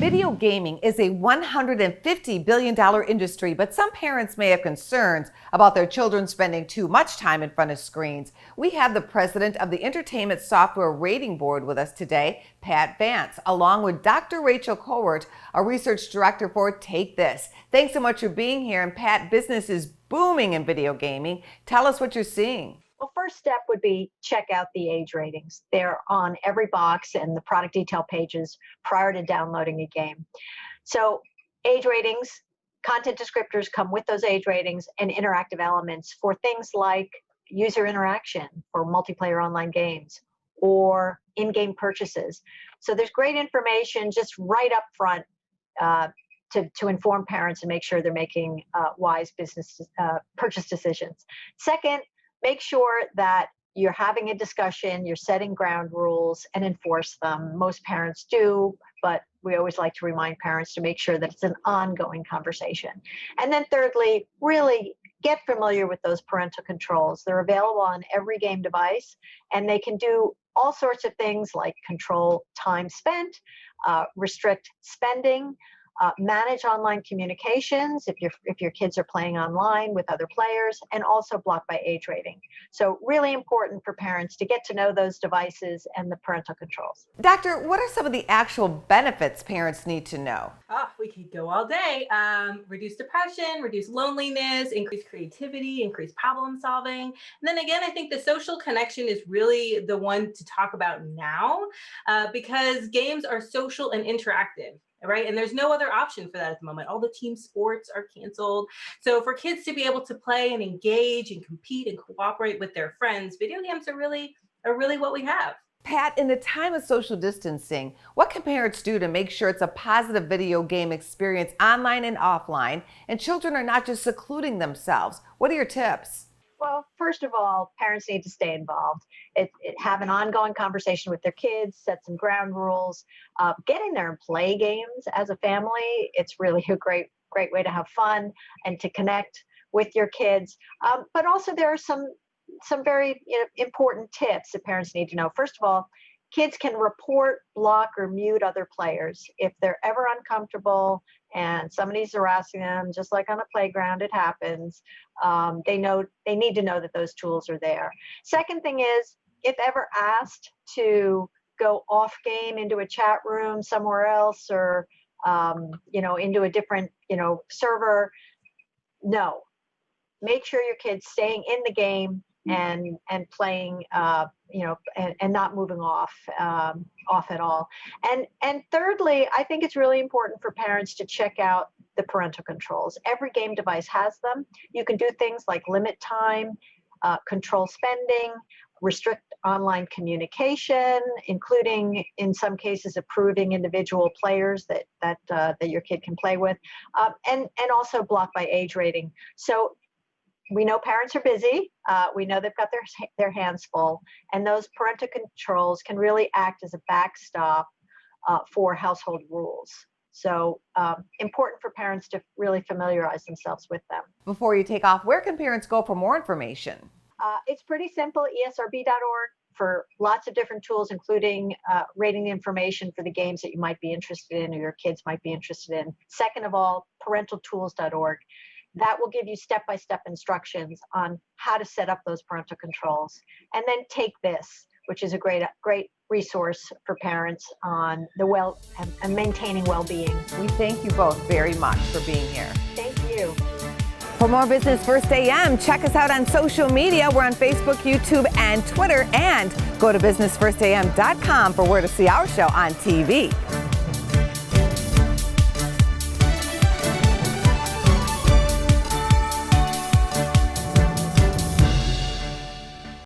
Video gaming is a $150 billion industry, but some parents may have concerns about their children spending too much time in front of screens. We have the president of the Entertainment Software Rating Board with us today, Pat Vance, along with Dr. Rachel Kowert, a research director for Take This. Thanks so much for being here. And Pat, business is booming in video gaming. Tell us what you're seeing. Well, first step would be check out the age ratings. They're on every box and the product detail pages prior to downloading a game. So age ratings, content descriptors come with those age ratings, and interactive elements for things like user interaction for multiplayer online games or in-game purchases. So there's great information just right up front to inform parents and make sure they're making wise business purchase decisions. Second, make sure that you're having a discussion, you're setting ground rules, and enforce them. Most parents do, but we always like to remind parents to make sure that it's an ongoing conversation. And then thirdly, really get familiar with those parental controls. They're available on every game device, and they can do all sorts of things like control time spent, restrict spending, manage online communications if your kids are playing online with other players, and also block by age rating. So really important for parents to get to know those devices and the parental controls. Doctor, what are some of the actual benefits parents need to know? We could go all day. Reduce depression, reduce loneliness, increase creativity, increase problem solving. And then again, I think the social connection is really the one to talk about now because games are social and interactive. Right? And there's no other option for that at the moment. All the team sports are canceled. So for kids to be able to play and engage and compete and cooperate with their friends, video games are really what we have. Pat, in the time of social distancing, what can parents do to make sure it's a positive video game experience online and offline, and children are not just secluding themselves? What are your tips? Well, first of all, parents need to stay involved. Have an ongoing conversation with their kids, set some ground rules, get in there and play games as a family. It's really a great way to have fun and to connect with your kids. But also there are some very important tips that parents need to know. First of all, kids can report, block, or mute other players. If they're ever uncomfortable and somebody's harassing them, just like on a playground, it happens, they need to know that those tools are there. Second thing is, if ever asked to go off game into a chat room somewhere else or into a different server, no. Make sure your kid's staying in the game and playing and not moving off at all. And thirdly, I think it's really important for parents to check out the parental controls. Every game device has them. You can do things like limit time, control spending, restrict online communication, including in some cases approving individual players that your kid can play with, and also block by age rating. So we know parents are busy. We know they've got their hands full, and those parental controls can really act as a backstop for household rules. So important for parents to really familiarize themselves with them. Before you take off, where can parents go for more information? It's pretty simple, esrb.org, for lots of different tools, including rating the information for the games that you might be interested in or your kids might be interested in. Second of all, parentaltools.org. That will give you step-by-step instructions on how to set up those parental controls. And then Take This, which is a great resource for parents on the and maintaining well-being. We thank you both very much for being here. Thank you. For more Business First AM, check us out on social media. We're on Facebook, YouTube, and Twitter. And go to businessfirstam.com for where to see our show on TV.